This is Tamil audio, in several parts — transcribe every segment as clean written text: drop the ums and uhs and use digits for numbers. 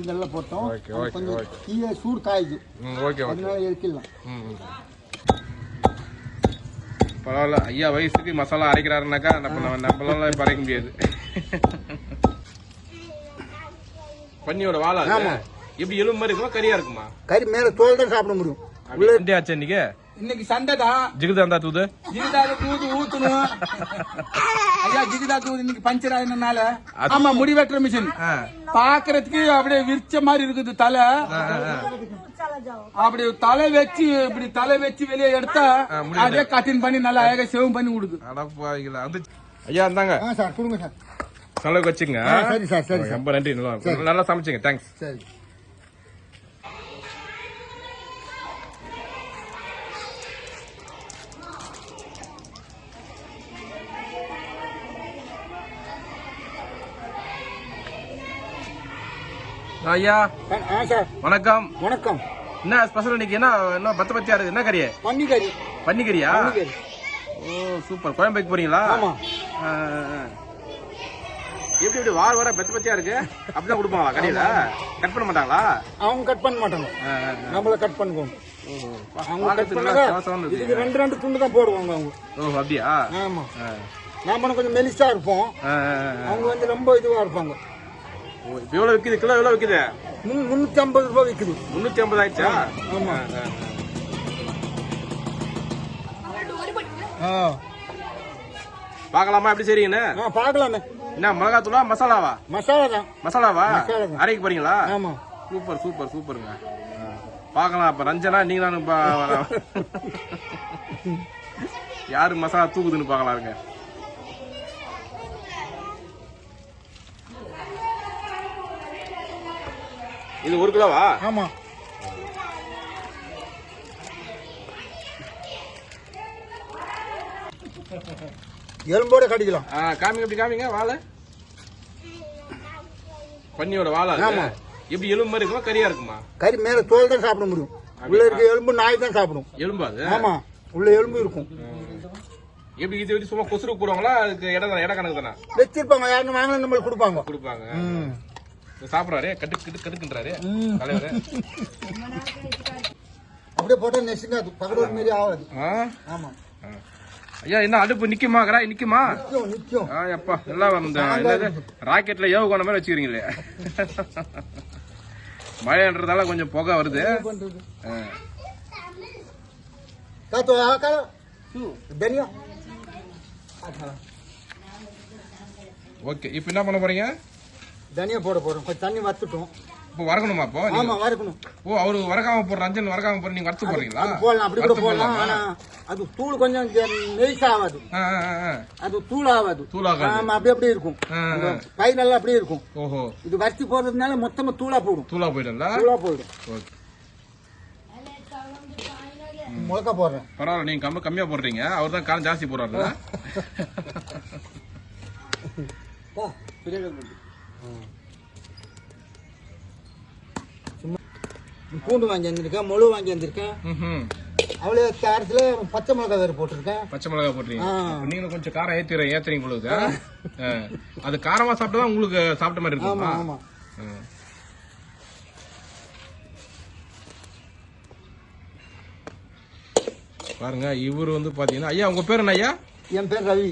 மஞ்சள்லாம் போட்டோம். கொஞ்சம் தீய சூடு காயுது. அதனால எடுக்கலாம். பரவாயில்ல. ஐயா வயசுக்கு மசாலா அரைக்கிறாருனாக்கா நம்மளால இப்ப அரைக்க முடியாது. பன்னியோட வாழை எப்படி எலும்பு மாதிரி இருக்குமா கறியா இருக்குமா? கறி மேல தோல் தான் சாப்பிட முடியும். ஆச்சு இன்னைக்கு சண்டை தான். ஜிகிதா தூது ஊத்தணும். ஐயா ஜிகிதா தூது இன்னைக்கு பஞ்சர் ஆயினால. ஆமா முடி வெட்டுற மிஷின் பாக்குறதுக்கு அப்படியே விரிச்ச மாதிரி இருக்குது தலை. அப்படி தலை வச்சு இப்படி தலை வச்சு வெளியே எடுத்தா அதே கட்டிங் பண்ணி நல்லா அழகா சேவ் பண்ணி கொடுக்குது. ஐயா இருந்தாங்க சார் கொடுங்க சார். செலவுக்கு வச்சுங்க. சரி சார் சரி ரொம்ப நன்றி. நல்லா சமைச்சிங்க. தேங்க்ஸ். சரி. ஐயா வணக்கம். வணக்கம். என்ன ஸ்பெஷல் இன்னைக்கு? என்ன பத்த பத்தியா இருக்கு? என்ன கறி? பன்னிக்கறி. பன்னிக்கறியா? ஓ சூப்பர். குழம்பு வைக்க போறீங்களா? ஆமா. எப்படி எப்படி வார பத்த பத்தியா இருக்கு? அப்படிதான் கொடுப்பாங்களா கறியில? கட் பண்ண மாட்டாங்களா? அவங்க கட் பண்ண மாட்டாங்க. நம்மள கட் பண்ணுவோம். இதுக்கு ரெண்டு துண்டு தான் போடுவாங்க அவங்க. ஓ அப்படியா? ஆமா. நாம கொஞ்சம் மெலிசா இருப்போம். அவங்க வந்து ரொம்ப இதுவா இருப்பாங்க. எவ்வளவு விக்குது? கிலோ எவ்வளவு விக்குது? 350 ரூபாய் விக்குது. 350 ஆயிடுச்சா? ஆமா. பாக்கலாமா எப்படி செய்றீங்கன்னு? பாக்கலாமே. என்ன மிளகாத்தூளா மசாலாவா? மசாலா தான். மசாலாவா? அரைக்க போறீங்களா? ஆமா. சூப்பர் சூப்பர் சூப்பருங்க. பாக்கலாம். அப்ப ரஞ்சனா நீங்க யாரு மசாலா தூக்குதுன்னு பாக்கலாம் இருங்க. இது 1 கிலோவா? ஆமா. எலும்போட கடிக்கலாம். காமிங்க எப்படி காமிங்க வாழை. பன்னியோட வாழை எப்படி எலும்பு மாதிரி இருக்குமா கறியா இருக்குமா? கறி மேல தோல் தான் சாப்பிட முடியும். உள்ள இருக்க எலும்பு நாய் தான் சாப்பிடும். எலும்பு அது? ஆமா உள்ள எலும்பு இருக்கும். எப்படி இது எப்படி சும்மா கொசுறு போடுவாங்களா? அதுக்கு இட கணக்கு தானே வச்சிருப்பாங்க. யாருன்னு வாங்கலாம் நம்மளுக்கு கொடுப்பாங்க. சாப்பிடறாரு கடுக்குன்றாரு தலைவரு. அப்படியே போட்டா நெசுங்க அது பகடோர் மாதிரி ஆகாது. ஆமா. ஐயா என்ன அடுப்பு நிக்குமா? கராய் நிக்குமா? நிக்கும். அப்பா எல்லாம் ராக்கெட்ல ஏவுகணை மாதிரி வச்சுக்கிறீங்களே. மழைன்றதால கொஞ்சம் புகை வருது. ஓகே இப்ப என்ன பண்ண போறீங்க? தனியா போட போறோம். கொஞ்சம் தண்ணி வத்துட்டோம். இப்போ வரக்கணுமா? அப்போ ஆமா வரக்கணும். ஓ அவரு வரகாம போற ரஞ்சன் வரகாம போற நீங்க வறுத்து போறீங்களா? போடலாம். அப்படி கூட போடலாம். ஆனா அது தூள் கொஞ்சம் நெய்ஸ் ஆகாது. அது தூள் ஆகாது. ஆமா அப்படியே இருக்கும். பை நல்லா அப்படியே இருக்கும். ஓஹோ. இது வறுத்து போடுறதுனால மொத்தமா தூளா போடும். தூளா போயிடும். ஓகே. முளக்கா போடுறேன். பரவாயில்ல. நீங்க கம்மியா போடுறீங்க. அவர் தான் காரம் ஜாஸ்தி போடுறாரு. பூண்டு வாங்கி வந்திருக்கேன். முழு வாங்கி வந்திருக்கேன். அவ்வளவு காரத்துல பச்சை மிளகா வேற போட்டிருக்கேன். பச்சை மிளகா போட்டுறீங்க. நீங்களும் கொஞ்சம் காரம் ஏத்துறீங்க உங்களுக்கு. அது காரமா சாப்பிட்டா உங்களுக்கு சாப்பிட்ட மாதிரி இருக்கும். ஆமா. பாருங்க இவரு வந்து பாத்தீங்கன்னா ஐயா உங்க பேர் என்ன ஐயா? என் பேர் ரவி.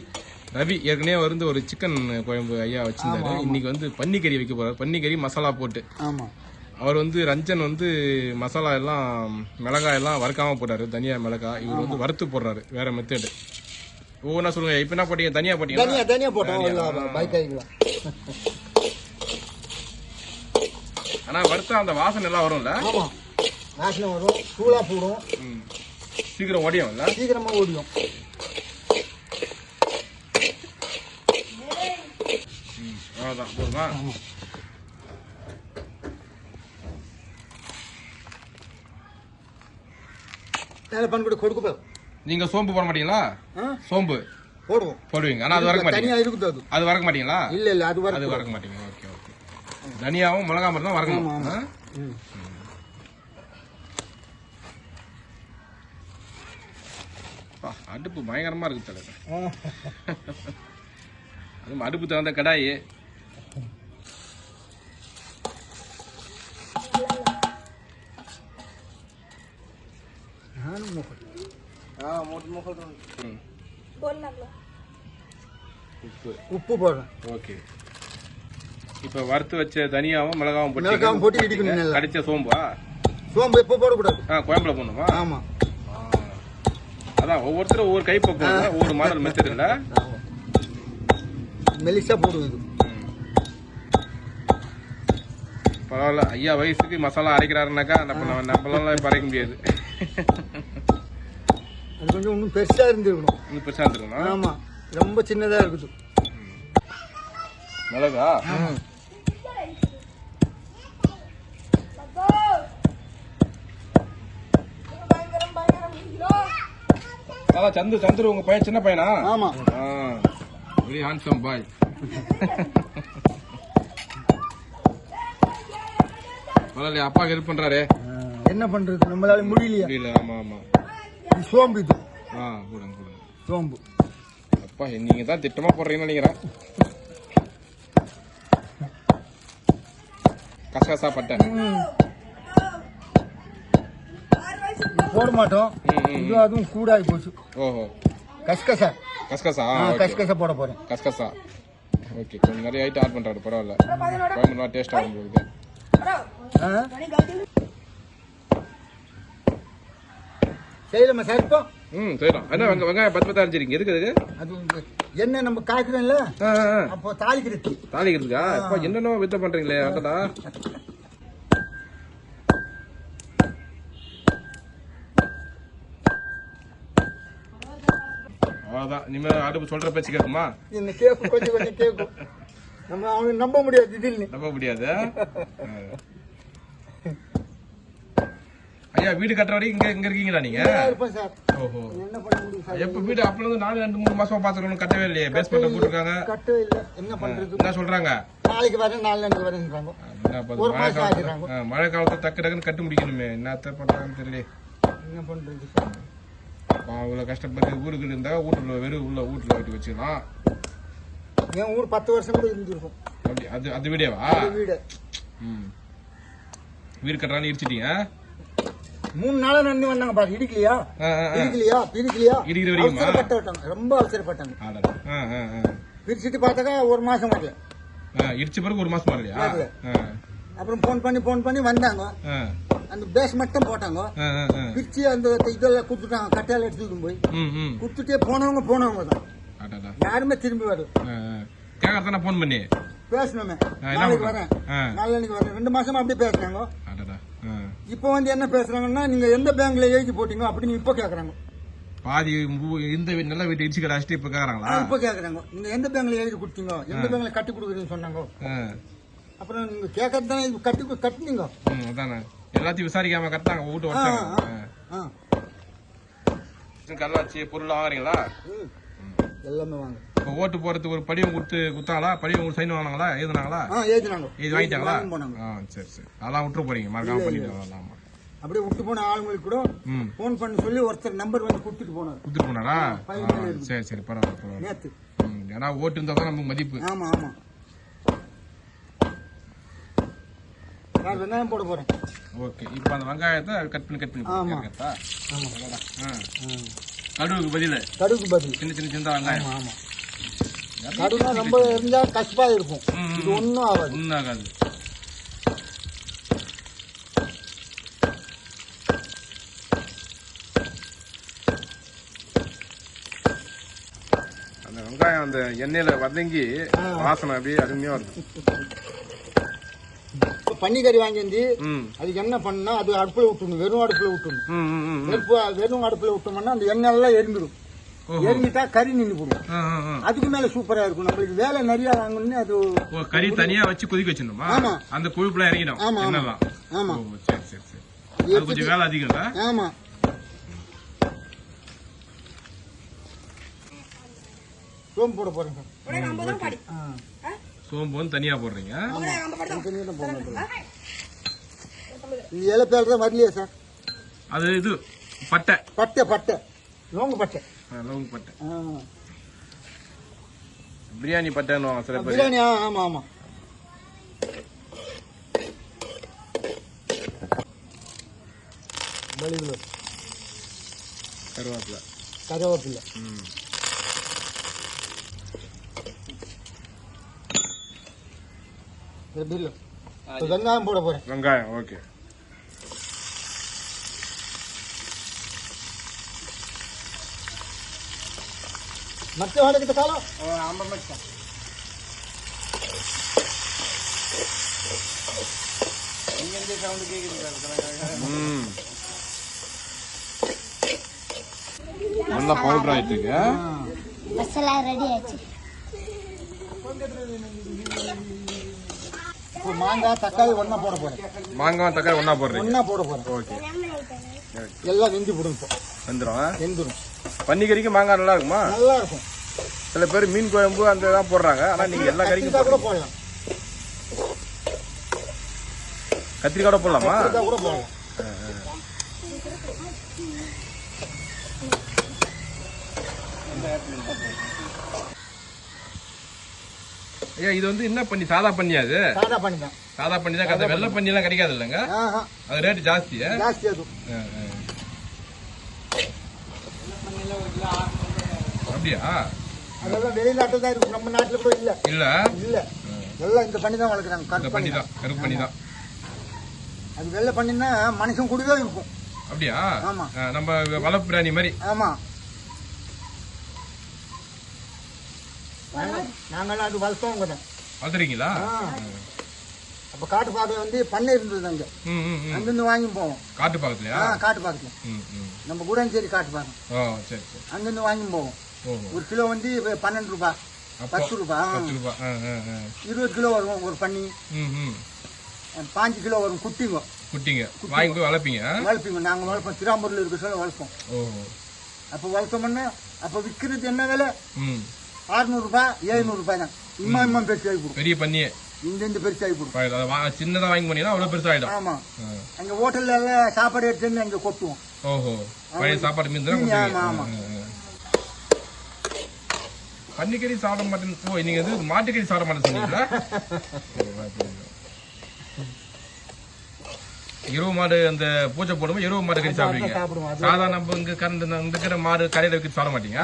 ரவி ஏற்கனவே வந்து ஒரு சிக்கன் குழம்பு ஐயா வச்சிருந்தாரு. இன்னைக்கு வந்து பன்னிக்கறி வைக்க போறாரு. பன்னிக்கறி மசாலா போட்டு. ஆமா. அவர் வந்து ரஞ்சன் வந்து மசாலா எல்லாம் மிளகாய் எல்லாம் வறுக்காம போட்டாரு. தனியா மிளகாய் இவர் வந்து வறுத்து போடுறாரு. வேற மெத்தட். ஒவ்வொன்னா சொல்லுங்க. இப்ப என்ன போட்டீங்க? தனியா போட்டீங்க? தனியா போட்டோம். ஆனா வறுத்தா அந்த வாசனை எல்லாம் வரும்ல? ஆமா வாசனை வரும். தூளா போடும். சீக்கிரம் ஓடியும். சீக்கிரமா ஓடியும். அவ்வளவுதான் போதுமா? நீங்க சோம்பு போட மாட்டீங்களா? சோம்பு போடுவோம். போடுவீங்க. ஆனா அது வறக்க மாட்டீங்க. அது வறக்க மாட்டீங்களா? இல்ல அது வறக்க மாட்டீங்க. Okay okay. தனியாவும் மிளகா மட்டும் தான் வறக்கணும். அடுப்பு பயங்கரமா இருக்கு தலைவர். அது அடுப்பு தகுந்த கடாயி. ம். உப்பு உப்பு போடுறேன். ஓகே. இப்ப வறுத்து வச்ச தனியாவும் மிளகாவும் மிளகாவும் போட்டு இடிக்கணும் நல்லா. கடிச்ச சோம்பா? சோம்பு எப்போ போடக்கூடாது. குழம்புல போடணுமா? ஆமா. அதான் ஒவ்வொருத்தரும் ஒவ்வொரு கை பக்குவம், ஒவ்வொரு மாடல் மெத்தட் இல்ல. மெலிசா போடுவது. பரவாயில்ல, ஐயா வயசுக்கு மசாலா அரைக்கிறாருனாக்கா நம்மளால இப்ப அரைக்க முடியாது. அது கொஞ்சம் இன்னும் பெருசா இருந்துருக்கணும். இன்னும் பெருசா இருந்துருக்கணும். ஆமா, ரொம்ப சின்னதா இருக்குது மிளகா. அதான் சந்துரு உங்க பையன் சின்ன பையனா? ஆமா. வெரி ஹேண்ட்சம் பாய். பரவாயில்ல, அப்பா ஹெல்ப் பண்றாரு. என்ன பண்றது, நம்மளால முடியல. ஆமா ஆமா. சோம்பு இது. கொடுங்க கொடுங்க. சோம்பு. அப்பா நீங்க தான் திட்டமா போடுறீங்கன்னு நினைக்கிறேன். கசகசா பட்டை போட மாட்டோம். இது அதுவும் கூடாகி போச்சு. ஓஹோ. கசகசா. கசகசா. கசகசா போட போறேன். கசகசா. ஓகே, கொஞ்சம் நிறைய ஐட்டம் ஆட் பண்றாரு. பரவாயில்ல, கோயம்புத்தூர்ல டேஸ்ட் ஆகும் போகுது. செய்யலாமா சார் இப்போ? செய்யலாம். என்ன வெங்காயம் பத்து பத்தா அரைச்சிருக்கீங்க? எதுக்கு அது? அது என்ன நம்ம காய்க்கிறோம்ல, அப்போ தாளிக்கிறது. தாளிக்கிறதுக்கா? இப்போ என்னென்ன வித்த பண்றீங்களே அக்கடா. அவ்வளவுதான். இனிமே அடுப்பு சொல்ற பேச்சு கேட்குமா? என்ன கேட்கும், கொஞ்சம் கொஞ்சம் கேட்கும். நம்ம அவனுக்கு நம்ப முடியாது, திடீர்னு நம்ப முடியாது. ஐயா, வீடு கட்டுற வரைக்கும் இங்க இருக்கீங்களா நீங்க? இருப்பேன் சார். ஓஹோ. என்ன பண்ண முடியும் சார்? எப்ப வீடு அப்பல இருந்து 4-3 மாசமா பாத்துறோம், கட்டவே இல்லையே. பேஸ்மெண்ட் போட்டுருக்காங்க. கட்டவே இல்ல. என்ன பண்றது? என்ன சொல்றாங்க? நாளைக்கு வரேன், நாளைக்கு வரேன்றாங்க. மழை காலத்துல டக்கு டக்குன்னு கட்டு முடிக்கணுமே. என்னத்த பண்றாங்கன்னு தெரியல. என்ன பண்றது? அவ்வளவு கஷ்டப்பட்டு ஊருக்கு இருந்தா வீட்டுல வெறும் வீட்டுல வீட்டு வச்சுக்கலாம். என் ஊர் 10 வருஷம் கூட இருந்திருக்கும். அப்படி அது வீடேவா? வீடு. வீடு கட்டுறான்னு இடிச்சிட்டீங்க? 3 நாளா நடந்து வந்தாங்க பாரு. இடிக்கலையா இடிக்கிற வரைக்கும் ரொம்ப அவசரப்பட்டாங்க. பிரிச்சுட்டு பார்த்தாக்கா 1 மாசம் வரல. இடிச்ச பிறகு 1 மாசம் வரலையா? அப்புறம் போன் பண்ணி வந்தாங்க. அந்த பேஸ் மட்டும் போட்டாங்க. பிரிச்சு அந்த இதெல்லாம் குடுத்துட்டாங்க. கட்டையால எடுத்துட்டு போய் குடுத்துட்டே போனவங்க தான். யாருமே திரும்பி வரல. கேட்கறதானே போன் பண்ணி பேசணுமே. நாளைக்கு வரேன், நாளைக்கு வரேன். 2 மாசமா அப்படியே பேசுறாங்க. இப்ப என்ன பேசுறாங்கன்னா, நீங்க எந்த பேங்க்ல எழுதி போட்டீங்க அப்படின்னு இப்ப கேக்குறாங்க. பாதி இந்த நல்ல வீட்டு இடிச்சு கடாச்சிட்டு இப்ப கேக்குறாங்களா? இப்ப கேக்குறாங்க, நீங்க எந்த பேங்க்ல எழுதி கொடுத்தீங்க, எந்த பேங்க்ல கட்டி கொடுக்குறீங்கன்னு சொன்னாங்க. அப்புறம் நீங்க கேட்கறதுதானே கட்டுனீங்க. அதானே எல்லாத்தையும் விசாரிக்காம கட்டாங்க. வீட்டு வச்சாங்க. கல்லாச்சி பொருள் வாங்குறீங்களா? எல்லாமே வாங்க. இப்ப ஓட்டு போறதுக்கு ஒரு படிவம் குத்தாங்களா? படிவம் உங்களுக்கு சைன் வாங்கினாங்களா? எழுதுனாங்களா? இது வாங்கிட்டாங்களா? சரி. அதெல்லாம் விட்டு போறீங்க, மறக்காம பண்ணிட்டு. அப்படியே விட்டு போன ஆளுங்களுக்கு கூட போன் பண்ணி சொல்லி ஒருத்தர் நம்பர் வந்து கொடுத்துட்டு போனாரா? சரி, பரவாயில்ல. நேத்து ஏன்னா ஓட்டு இருந்தா தான் நமக்கு மதிப்பு. ஆமா. நான் வெங்காயம் போட போறேன். ஓகே. இப்ப அந்த வெங்காயத்தை கட் பண்ணி கடுகுக்கு பதில் சின்ன வெங்காயம். ஆமா. கடுகுனா ரொம்ப இருந்தா கஷ்டமா இருக்கும். இது ஒன்னும் ஆகாது. அந்த வெங்காயம் அந்த எண்ணெயில வதங்கி வாசனை அப்படியே அருமையா இருக்கும். பன்னிக்கறி வாங்கி அதுக்கு என்ன பண்ணா, அது அடுப்புல விட்டுணும். வெறும் அடுப்புல விட்டுணும். வெறும் அடுப்புல விட்டோம்னா அந்த எண்ணெய் எல்லாம் எரிஞ்சிடும். எரிஞ்சிட்டா கறி நின்று போடும். அதுக்கு மேல சூப்பரா இருக்கும். நம்மளுக்கு வேலை நிறைய வாங்கணும்னு அது கறி தனியா வச்சு கொதிக்க வச்சிடணுமா? அந்த கொழுப்புல இறங்கிடும். ஆமா. சரி. கொஞ்சம் வேலை அதிகம். ஆமா. சோம்பு போட போறேன் சார். சோம்பு வந்து தனியா போடுறீங்க? இலை பேர் தான் வரலையா சார்? அது இது பட்டை லோங்கு பட்டை. பிரியாணி பட்டைன்னு சில பேர். பிரியாணி. ஆமா. கருவேப்பிலை. கருவேப்பிலை. எப்படி இல்லை? வெங்காயம் போட போறேன். வெங்காயம் ஓகே. மற்ற வாடகை காலம் நல்லா பவுடர் ஆயிட்டு இருக்கு. மசாலா ரெடி ஆச்சு. இப்போ மாங்காய் தக்காளி ஒண்ணா போட போறேன். மாங்காய் தக்காளி ஒண்ணா போடுறீங்க? ஒண்ணா போட போறேன். ஓகே. எல்லாம் வெந்து போடும். இப்போ வெந்துரும். பன்னிக்கறிக்கு மாங்காய் நல்லா இருக்குமா? நல்லா இருக்கும். சில பேர் மீன் குழம்பு அந்த தான் போடுறாங்க. ஆனா நீங்க எல்லா கறிக்கும் கூட போடலாம். கத்திரிக்காய் கூட போடலாமா? கூட போடலாம். ஐயா இது வந்து என்ன பண்ணி? சாதா பண்ணியா? அது சாதா பண்ணி தான். சாதா பண்ணி தான். கதை வெள்ளை பண்ணி எல்லாம் கிடைக்காது இல்லைங்க? அது ரேட்டு ஜாஸ்தி. ஜாஸ்தி அது. அப்படியா? அதெல்லாம் வெளிநாட்டுல தான் இருக்கு. நம்ம நாட்டுல கூட இல்ல. இல்ல இல்ல. எல்லாம் இந்த பண்ணி தான் வளர்க்குறாங்க. கருப்பு பண்ணி தான். கருப்பு பண்ணி தான். அது வெள்ளை பண்ணினா மனுஷன் கூடவே இருக்கும். அப்படியா? ஆமா. நம்ம வளர்ப்பு பிராணி மாதிரி. ஆமா. நாங்களாம் அது வளர்த்தவங்க தான். வளர்த்துறீங்களா? அப்ப காட்டு பாக்கல வந்து பண்ணை இருந்தது அங்க. அங்கிருந்து வாங்கி போவோம். காட்டு பாக்கலையா? காட்டு பாக்கல. நம்ம கூடஞ்சேரி காட்டு பாக்கம். ஓ சரி சரி. அங்கிருந்து வாங்கி போவோம். ஒரு கிலோ வந்து 12 ரூபாய், 10 ரூபாய், 20 கிலோ வரும் ஒரு பண்ணி. 5 கிலோ வரும் குட்டிங்க. குட்டிங்க வாங்கி போய் வளர்ப்பீங்க? வளர்ப்பீங்க. நாங்க வளர்ப்போம். திருவாம்பூர்ல இருக்க சொல்ல வளர்ப்போம். அப்ப வளர்த்தோம்னா அப்ப விற்கிறது என்ன விலை? 600 ரூபாய், 700 ரூபாய் தான். இம்மா பெருசு ஆகி போடும். பெரிய பண்ணியே இந்த பெருசு ஆகி போடும். சின்னதா வாங்கி போனீங்கன்னா அவ்வளவு பெருசா ஆயிடும். ஆமா. அங்க ஹோட்டல்ல எல்லாம் சாப்பாடு எடுத்து அங்க கொட்டுவோம். ஓஹோ. பழைய சாப்பாடு மீன் தான். ஆமா. பன்னிக்கறி சாப்பிட மாட்டேன்னு. ஓ நீங்க வந்து மாட்டுக்கறி சாப்பிட மாட்டேன்னு சொன்னீங்களா? எருவு மாடு அந்த பூஜை போடும்போது எருவு மாடு கறி சாப்பிடுவீங்க. சாதாரண நம்ம இங்க கறந்து இருக்கிற மாடு கடையில வைக்க சாப்பிட மாட்டீங்க?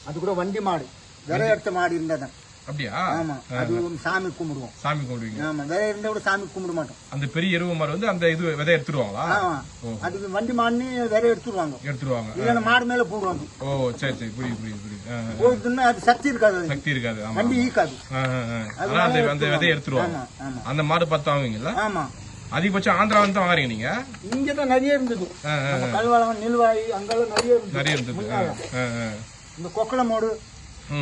அது கூட வண்டி மாடு, விரை எடுத்த மாடு இருந்தாதான். அப்படியா? ஆமா. அது சாமி கும்பிடுவோம். சாமி கும்பிடுவீங்க? ஆமா. விரை இருந்தா கூட சாமி கும்பிட மாட்டோம். அந்த பெரிய எருவு மாடு வந்து அந்த இது விதை எடுத்துருவாங்களா? ஆமா. அது வண்டி மாடுன்னு விரை எடுத்துருவாங்க. இல்லைன்னா மாடு மேல போடுவாங்க. ஓ சரி சரி. புரியுது. போயிட்டுன்னா அது சக்தி இருக்காது. சக்தி இருக்காது. வண்டி ஈக்காது. அந்த விதையை எடுத்துருவாங்க. அந்த மாடு பார்த்து வாங்குவீங்களா? ஆமா. அதிகபட்சம் ஆந்திரா வந்து வாங்குறீங்க நீங்க? இங்கதான் நிறைய இருந்தது. கல்வாளம், நெல்வாய் அங்கெல்லாம் நிறைய இருந்தது. இந்த கொக்கல மாடு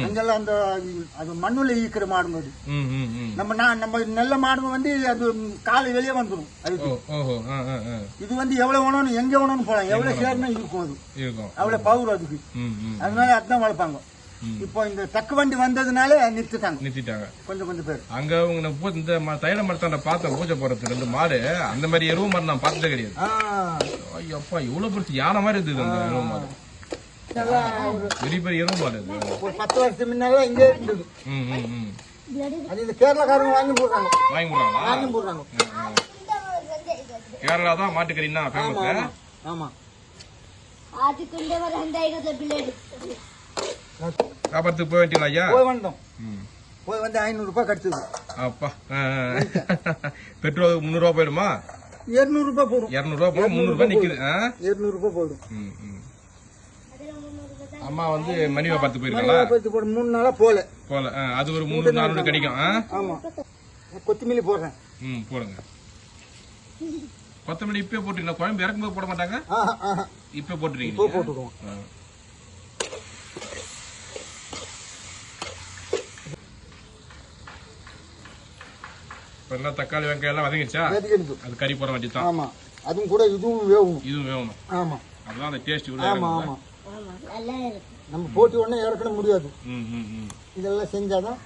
அங்கெல்லாம் அந்த அது மண்ணுல ஈக்கிற மாடுங்க. அது நம்ம நல்ல மாடுங்க வந்து அது காலை வெளியே வந்துடும். இது வந்து எவ்வளவு வேணும் எங்க வேணும்னு போலாம். எவ்வளவு சேர்னா இருக்கும். அது அவ்வளவு பவர் அதுக்கு. அதனால அதுதான் வளர்ப்பாங்க. இப்போ இந்த தக்கு வண்டி வந்ததுனால நிறுத்திட்டாங்க கொஞ்சம் பேர். அங்க இந்த தைல மரத்தாண்ட பார்த்த பூஜை போறது 2 மாடு. அந்த மாதிரி எருவு மாடு நான் பார்த்ததே கிடையாது. ஐயப்பா இவ்வளவு பெருசு யானை மாதிரி இருந்தது அந்த எருவு மாடு. பெரிய பெரிய எருவு மாடு. ஒரு 10 வருஷம் முன்னால இங்கே இருந்தது. அது இந்த கேரளாக்காரங்க வாங்கி போடுறாங்க. கேரளா தான் மாட்டுக்கறின்னா ஃபேமஸ். ஆமா. வியாபாரத்துக்கு போய் வேண்டியங்களா ஐயா? போய் வந்து 500 ரூபாய் கிடைச்சது. அப்பா பெட்ரோல் 300 ரூபாய் போயிடுமா? 200 ரூபாய் போடும். 200 ரூபாய் போடும். 300 ரூபாய் நிக்குது. 200 ரூபாய் போடும். அம்மா வந்து மணி வியாபாரத்துக்கு போயிருக்காங்களா? 3 நாளா போல. அது ஒரு 300-400 கிடைக்கும். ஆமா. கொத்தமல்லி போடுறேன். போடுங்க. கொத்தமல்லி இப்பவே போட்டுருக்கீங்களா? குழம்பு இறக்கும்போது போட மாட்டாங்க? இப்ப போட்டுருக்கீங்க? இப்போ போட்டுருவோம். இப்ப எல்லாம் தக்காளி வெங்காயம் எல்லாம் வதங்கிடுச்சா? அது கறி போட வேண்டியதுதான். ஆமா. அதுவும் கூட இதுவும் வேகணும். ஆமா. அதுதான் அந்த டேஸ்ட். ஆமா. நம்ம போட்டி ஒண்ணே இறக்க முடியாது. இதெல்லாம் செஞ்சாதான்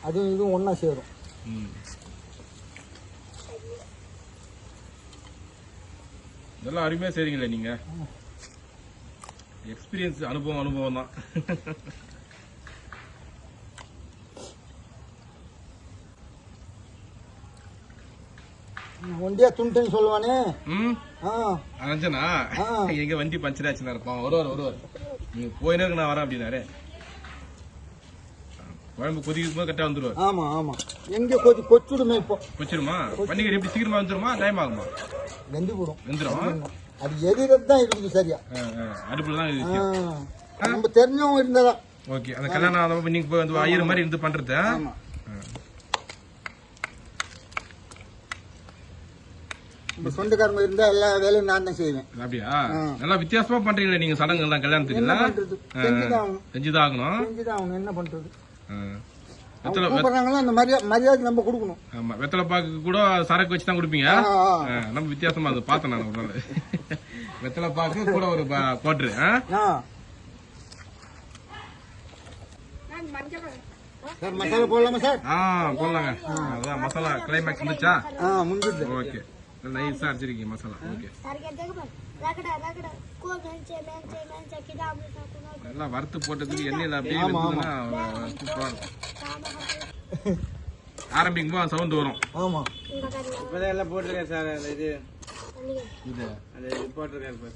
அதுவும் இதுவும் ஒன்னா சேரும். இதெல்லாம் அருமையா செய்றீங்களே நீங்க. எக்ஸ்பீரியன்ஸ் அனுபவம் தான். ஒண்டியா துண்டுன்னு சொல்லுவானே. ம் ஆ, அஞ்சனா ஆ. எங்க வண்டி பஞ்சர் ஆச்சுன்னா இருப்பான். வருவார் நீங்க போயினே நான் வரேன் அப்படின்னாரு. குழம்பு கொதிக்கும் போது கரெக்டா வந்துருவாரு. ஆமா ஆமா. எங்க கொச்சுடுமே இப்போ. வச்சிருமா பண்டிகை எப்படி சீக்கிரமா வந்துருமா டைம் ஆகுமா? வெந்து போடும். வந்துரும். அது எதிரது தான் இருக்குது சரியா. அடுப்புல தான் ஆ, இருக்கு. நம்ம தெரிஞ்சவங்க இருந்ததா. ஓகே அந்த கல்யாணம் நீங்க போய் வந்து ஐயர் மாதிரி இருந்து பண்றது. ஆமா. நம்ம சொந்தக்காரங்க இருந்தா எல்லா வேலையும் நான் தான் செய்வேன். அப்படியா? நல்லா வித்தியாசமா பண்றீங்களே நீங்க சடங்கு எல்லாம் கல்யாணத்துக்கு. என்ன பண்றது? செஞ்சுதான் ஆகணும். செஞ்சுதான் ஆகணும். செஞ்சுதான் ஆகணும். என்ன பண்றது? வெத்தலை கூப்பிடுறாங்களா அந்த மரியாதை நம்ம கொடுக்கணும். ஆமா வெத்தலை பாக்கு கூட சரக்கு வச்சு தான் கொடுப்பீங்க. நம்ம வித்தியாசமா அது பார்த்தேன் நான் ஒரு நாள். வெத்தலை பாக்கு கூட ஒரு கோட்ரு. சார் மசாலா போடலாமா சார்? போடலாங்க. அதான் மசாலா கிளைமேக்ஸ் இருந்துச்சா? முடிஞ்சிருது. ஓகே நைஸா அடிச்சிருக்கீங்க மசாலா. ஓகே எல்லாம் வறுத்து போட்டதுக்கு எண்ணெயில அப்படியே வெந்ததுன்னா சூப்பரா இருக்கும். ஆரம்பிக்கும் போது சவுண்ட் வரும். ஆமா இப்பதான் எல்லாம் போட்டிருக்கேன் சார். இது போட்டிருக்காரு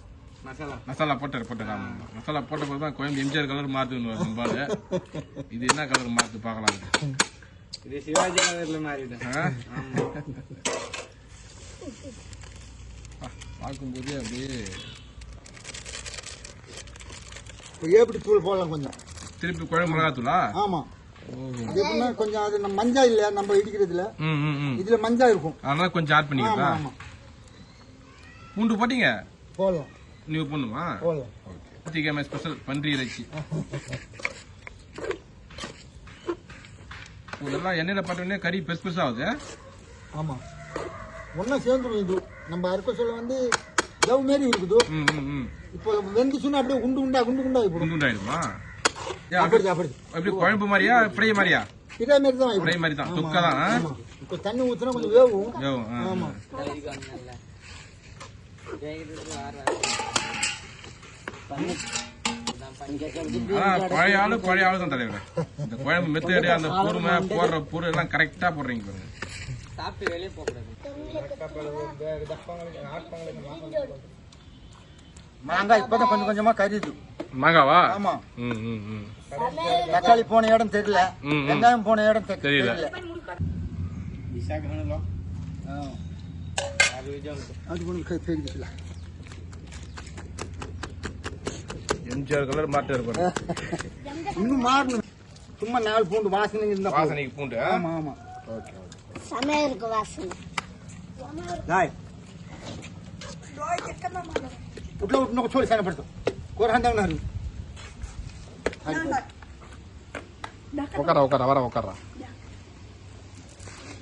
மசாலா போட்டாரு. ஆமா மசாலா போட்ட போது தான் கோயம்பு எம்ஜிஆர் கலர் மாத்துன்னு நம்பாடு. இது என்ன கலர் மாத்து பாக்கலாம். இது சிவாஜி கலர்ல மாறிட்டேன். பார்க்கும்போதே அப்படியே எப்படி தூள் போடலாம் கொஞ்சம். திருப்பி குழம்பு மிளகாத்தூளா? ஆமா. எப்படின்னா கொஞ்சம் அது நம்ம மஞ்சா இல்ல நம்ம இடிக்கிறதுல இதுல மஞ்சா இருக்கும். அதனால கொஞ்சம் ஆட் பண்ணிக்கலாம். பூண்டு போட்டீங்க? போடலாம். நீங்க போடணுமா? போடலாம். திகமே ஸ்பெஷல் பன்றி இறைச்சி. இதெல்லாம் எண்ணெயில போட்டோடனே கறி பெருசு ஆகுது. ஆமா ஒன்னா சேர்ந்துடும். இது நம்ம அறுக்க சொல்ல வந்து ஜவ் மாரி இருக்குது. இப்போ வெந்துச்சுன்னா அப்படியே குண்டு குண்டாயிடுமா? அப்படி குழம்பு மாதிரியா ஃப்ரை மாதிரியா? இதே மாதிரி தான். ஃப்ரை மாதிரி தான். தொக்கா தான். இப்போ தண்ணி ஊத்துனா கொஞ்சம் வேவும். ஆமா பழைய ஆளு தான் தலைவர். இந்த குழம்பு மெத்தேடு அந்த பொறுமை போடுற பொருள் எல்லாம் கரெக்டா போடுறீங்க பாருங்க. மாங்காய் இப்பதான் கொஞ்சம் கொஞ்சமா கரியுது. மாங்காவா? ஆமா. தக்காளி போன இடம் தெரியல, வெங்காயம் போன இடம் தெரியல. எம்ஜிஆர் கலர் மாட்டு இருப்பாரு. இன்னும் மாறணும். சும்மா 4 பூண்டு வாசனை இருந்தா வாசனைக்கு பூண்டு. ஆமா ஆமா. ஓகே சமையலுக்கு வாசனை. டாய் உட்ல உட்னோ छोड़ sana पड़तो कोर हंदाव ना உட்காரா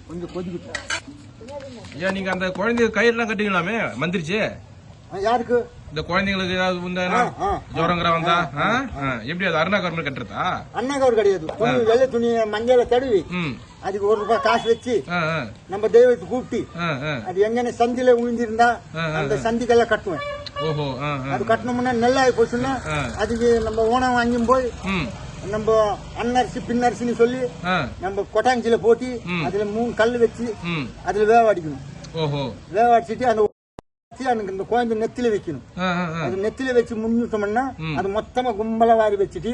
கொஞ்சம் கொதிக்கிட்டு. ஏன் நீங்க அந்த குழந்தை கயிறுலாம் கட்டிக்கலாமே மந்திரிச்சு? யாருக்கு? இந்த குழந்தைங்களுக்கு ஏதாவது ஜோரங்கிற வந்தா எப்படி அது அருணா கவர்மெண்ட் கட்டுறதா? அண்ணா கவர் கிடையாது. துணி வெள்ளை துணி மஞ்சள தடவி அதுக்கு ₹1 காசு வச்சு நம்ம தெய்வத்தை கூப்பிட்டு அது எங்கன்னு சந்தில விழுந்திருந்தா அந்த சந்திக்கெல்லாம் கட்டுவேன். ஓஹோ. அது கட்டணும்னா நெல்லாயி போச்சுன்னா அதுக்கு நம்ம ஓனம் வாங்கியும் போய் நம்ம அன்னரிசி பின்னரிசின்னு சொல்லி நம்ம கொட்டாஞ்சில போட்டு அதுல 3 கல் வச்சு அதுல வேவ அடிக்கணும். வேவ அடிச்சுட்டு அந்த இந்த குழந்தை நெத்தில வைக்கணும். அது நெத்தில வச்சு முன்னிட்டோம்னா அது மொத்தமா கும்பல வாரி வச்சுட்டு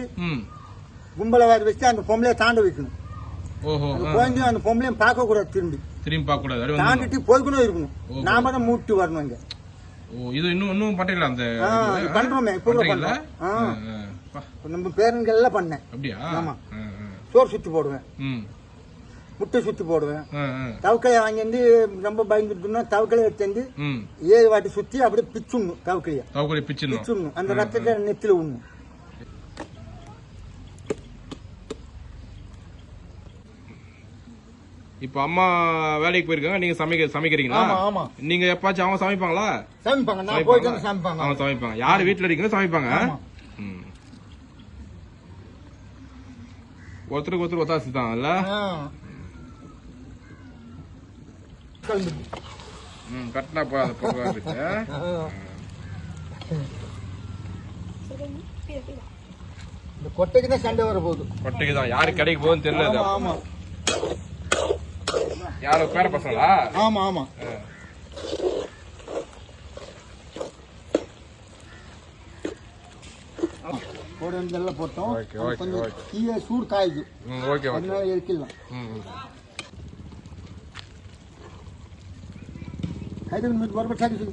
அந்த பொம்பளைய தாண்ட வைக்கணும். குழந்தையும் அந்த பொம்பளையும் பார்க்க கூடாது. திரும்பி பார்க்க கூடாது. தாண்டிட்டு போய்க்கணும் இருக்கணும். நாம தான் மூட்டி வரணும். இங்க இது இன்னும் பண்றீங்களா? அந்த பண்றோமே இப்போ பண்றோம். நம்ம பேரன்கள் எல்லாம் பண்ணேன். அப்படியா? ஆமா. சோறு சுத்தி போடுவேன், முட்டை சுத்தி போடுவேன். தவக்கலையை வாங்கி வந்து ரொம்ப பயந்துட்டுனா தவக்கலையை எடுத்து 7 வாட்டி சுத்தி அப்படியே பிச்சுடணும். தவக்கலையை பிச்சுடணும். அந்த ரத்தத்தை நெத்தில விடணும். இப்ப அம்மா வேலைக்கு போயிருக்காங்க, நீங்க சமைக்கிறீங்களா? ஆமா. நீங்க எப்பாச்சும் அவங்க சமைப்பாங்களா? சமைப்பாங்க. நான் போயிட்டு சமைப்பாங்க. அவங்க சமைப்பாங்க. யாரு வீட்டுல இருக்கீங்களோ சமைப்பாங்க. ஒருத்தருக்கு ஒருத்தர் ஒத்தாசி தான் இல்ல? கட்டினா போகாது. இந்த கொட்டைக்கு தான் சண்டை வர போகுது. கொட்டைக்கு தான். யாரு கடைக்கு போகுதுன்னு தெரியல. ஆமா. யாரோ பேர பசங்களா? ஆமா. போட வேண்டியதெல்லாம் போட்டோம். ஓகே, ஓகே, கொஞ்சம் ஓகே. தீய சூடு காயுது, ஓகே ஓகே. அதனால எரிக்கலாம். கைது மீது பரபர் சாக்கி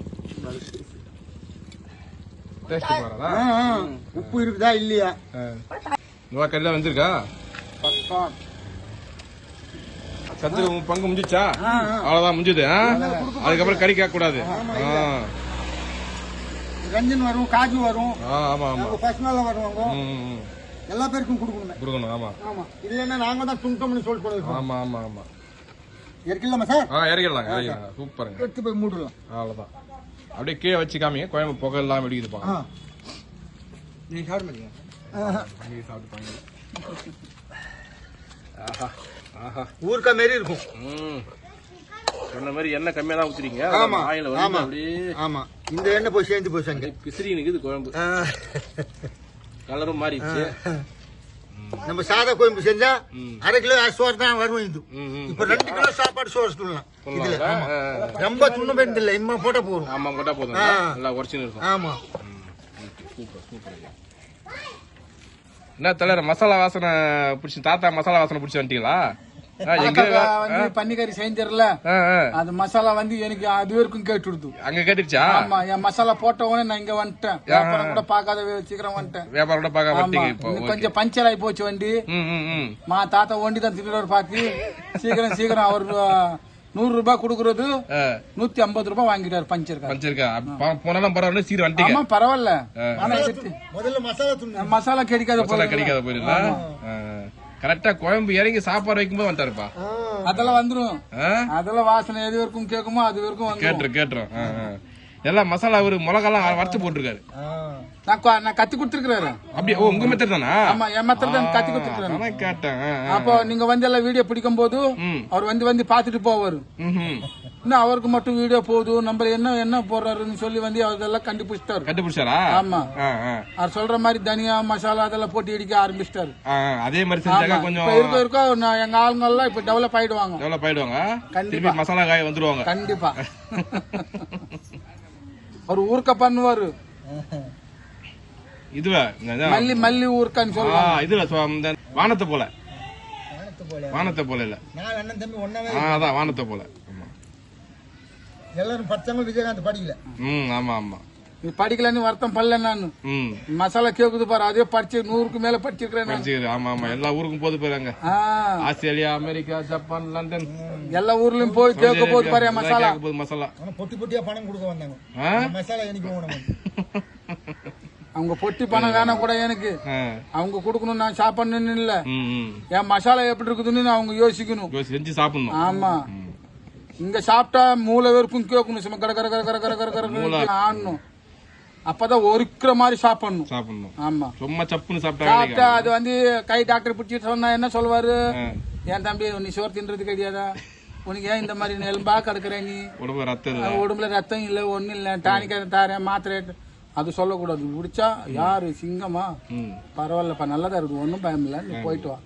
டேஸ்ட் பாருடா. உப்பு இருக்குதா இல்லையா? நோவா கறி தான் வந்திருக்கா? சத்து பங்கு முடிஞ்சிச்சா? அவ்வளவுதான் முடிஞ்சது. அதுக்கப்புறம் கறி கேட்க கூடாது. ரஞ்சன் வரும், காஜு வரும், ஆமா ஆமா, பசுமால வருவாங்க, எல்லா பேருக்கும் கொடுக்கணும். ஆமா ஆமா. இது என்ன நாங்க தான் துண்டோம்னு சொல்லிட்டு போயிருக்கோம். ஆமா ஆமா ஆமா. இறக்கலாமா சார்? இறக்கிடலாம் இறக்கிடலாம். சூப்பருங்க. எடுத்து போய் மூடலாம். அவ்வளவுதான். அப்படியே கீழே வச்சு காமிங்க. குழம்பு புகை எல்லாம் வெடிக்குது பாருங்க. நீங்க சாப்பிட மாட்டீங்க? நீங்க சாப்பிட்டு பாருங்க. ஆஹா ஆஹா, ஊருக்கா மாரி இருக்கும். சொன்ன மாதிரி எண்ணெய் கம்மியா தான் ஊத்துறீங்க. ஆமா ஆயில வந்து அப்படியே. ஆமா, இந்த எண்ணெய் போய் சேர்ந்து போய் சங்க பிசிறி நிக்குது குழம்பு. கலரும் மாறிடுச்சு. நம்ம சாதா கோயம்பு செஞ்சா 1/2 கிலோ சோறு தான் வரும். இது இப்ப 2 கிலோ சாப்பாடு சோறு சொல்லலாம். இதுல ரொம்ப துண்ண வேண்டியது இல்ல, இம்மா போட்டா போதும். ஆமா போட்டா போதும், நல்லா உரைச்சு இருக்கும். ஆமா. Super super. என்ன தலைவர் மசாலா வாசனை பிடிச்சி, தாத்தா மசாலா வாசனை பிடிச்சி வந்துட்டீங்களா? பன்னிக்கறி செஞ்சிடல, அது மசாலா வந்து எனக்கு அது வரைக்கும் கேட்டுடுது. அங்க கேட்டுச்சா? ஆமா, என் மசாலா போட்ட உடனே நான் இங்க வந்துட்டேன். வியாபாரம் கூட பாக்காத சீக்கிரம் வந்துட்டேன். வியாபாரம் கூட பாக்காம வந்துட்டீங்க. இப்போ கொஞ்சம் பஞ்சர் ஆகி போச்சு வண்டி. மா தாத்தா ஒண்டி தான் திட்டு பாத்து சீக்கிரம் அவர் 100 ரூபாய் கொடுக்கறது 150 ரூபாய் வாங்கிட்டாரு பஞ்சருக்கா. போனாலும் பரவாயில்ல, சீர் வந்துட்டீங்க. ஆமா பரவாயில்ல. முதல்ல மசாலா கிடைக்காத போயிடல. கரெக்டா குழம்பு இறங்கி சாப்பாடு வைக்கும்போது வந்துட்டாருப்பா. அதெல்லாம் வந்துரும். அதெல்லாம் வாசனை எது வரைக்கும் கேட்குமோ அது வரைக்கும் கேட்டுரும். எல்லாம் மசாலா ஒரு மிளகாலாம் வறுத்து போட்டுருக்காரு. நான் கத்தி கொடுத்துருக்காரு. அப்படியே உங்க மெத்தட் தானா? ஆமா, என் மெத்தட் தான் கத்தி கொடுத்துருக்காரு. கேட்டேன். அப்போ நீங்க வந்து எல்லாம் வீடியோ பிடிக்கும் போது அவர் வந்து பாத்துட்டு போவாரு. இன்னும் அவருக்கு மட்டும் வீடியோ போதும், நம்ம என்ன போடுறாருன்னு சொல்லி வந்து அதெல்லாம் கண்டுபிடிச்சிட்டாரு. ஆமா, அவர் சொல்ற மாதிரி தனியா மசாலா அதெல்லாம் போட்டு இடிக்க ஆரம்பிச்சிட்டாரு. அதே மாதிரி செஞ்சாங்க கொஞ்சம் இருக்கும். எங்க ஆளுங்க எல்லாம் இப்ப டெவலப் ஆயிடுவாங்க. கண்டிப்பா மசாலா காய் வந்துருவாங்க. கண்டிப்பா. அவர் ஊர்க்க பண்ணுவாரு. இதுவா மல்லி ஊர்க்கான்னு சொல்லுவாங்க. இதுல வானத்தை போல இல்ல, அண்ணன் தம்பி ஒன்னாவே அதான் வானத்தை போல. எல்லாரும் பச்சங்க விஜயகாந்த் படிக்கல. ஆமா ஆமா, படிக்கலன்னு வருத்தம் பல்ல. நானு மசாலா கேக்குது பாரு, அதே படிச்சு 100க்கு மேல படிச்சிருக்கிறேன். ஆமா ஆமா, எல்லா ஊருக்கும் போது போறாங்க. ஆஸ்திரேலியா, அமெரிக்கா, ஜப்பான், லண்டன், எல்லா ஊர்லயும் போய் கேட்க போது பாரு மசாலா. பொட்டி பொட்டியா பணம் கொடுக்க வந்தாங்க. மசாலா எனக்கு வேணும். அவங்க பொட்டி பணம் வேணாம் கூட எனக்கு, அவங்க கொடுக்கணும். நான் சாப்பிடணும்னு இல்ல, என் மசாலா எப்படி இருக்குதுன்னு அவங்க யோசிக்கணும், செஞ்சு சாப்பிடணும். ஆமா, இங்க சாப்பிட்டா மூளை வெறுப்பும் கேட்கணும். சும்மா கர கர கர கர கர கர ஆடணும். அப்பதான் ஒருக்கிற மாதிரி சாப்பிடணும். ஆமா, சும்மா சப்புன்னு சாப்பிட்டா அது வந்து கை டாக்டர் பிடிச்சிட்டு சொன்னா என்ன சொல்லுவாரு? என் தம்பி நீ சோறு தின்றது கிடையாதா? உனக்கு ஏன் இந்த மாதிரி எலும்பா கிடக்குற? நீ உடம்புல ரத்தம் இல்ல, ஒண்ணு இல்ல, டானிக்க தாரேன், மாத்திரை. அது சொல்லக்கூடாது. முடிச்சா யாரு சிங்கமா? பரவாயில்லப்பா, நல்லதா இருக்கு, ஒன்னும் பயம் இல்ல, நீ போயிட்டு வா,